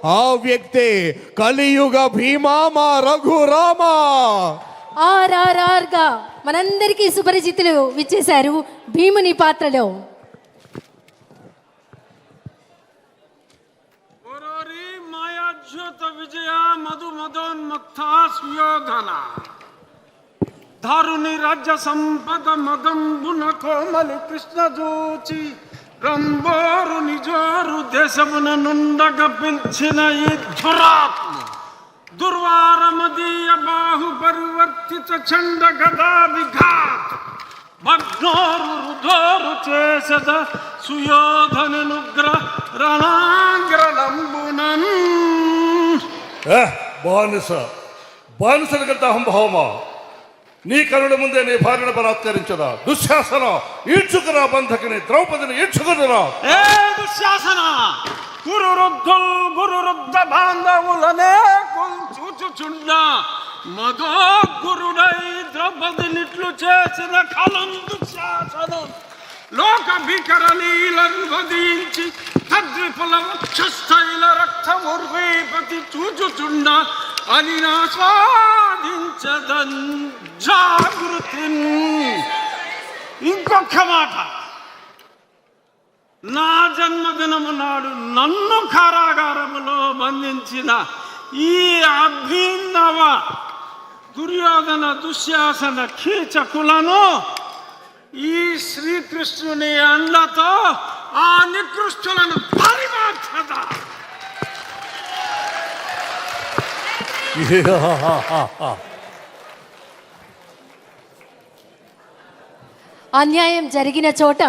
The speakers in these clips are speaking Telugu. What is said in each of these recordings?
ఆ వ్యక్తే కలియుగ భీమామా రఘురామ. గా మనందరికీ సుపరిచితులు విచ్చేశారు భీముని పాత్రలో. విజయ మధు మదోన్మత్త సుయోధన దారుని రాజ్య సంపద మదంబున కోమలి కృష్ణ జూచి రంబోరు నిజోరు దేశమున నుండగ పిలిచిన ఈ ధురాత్మ దుర్వారమదీయ బాహు పరివర్తిత చండ గదా విఘాత భగ్నోరు రుధోరు చేసద సుయోధనుగ్ర రణాంగ్రలంబునన్. బానిసలకంత అహంభావమా? నీ కరుణ ముందే నీ భార్యను బలాత్కరించదా? దుశ్శాసన, ఈడ్చుకురా బంధకిని, ద్రౌపదిని ఈడ్చుకురా. ఏ దుశ్శాసన, గురురుద్ధ బాంధవులనే చూచుచుండా మదో గురుడై ద్రౌపదినిట్లు చేసిన కలం దుశ్శాసనం. లోక భీకర లీలను వధించి తద్విపుల వక్షస్థైల రక్తముర్వీపతి చూచుచుండ అని ఆస్వాదించదన్ జాగృతి. ఇంకొక మాట, నా జన్మదినము నాడు నన్ను కారాగారములో బంధించిన ఈ అభినవ దుర్యోధన దుశ్శాసన కీచకులను ఈ శ్రీకృష్ణుని అండతో ఆ నికృష్టులను పరిమార్చద. అన్యాయం జరిగిన చోట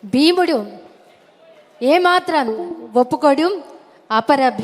భీముడు ఏమాత్రం ఒప్పుకోడు. అపర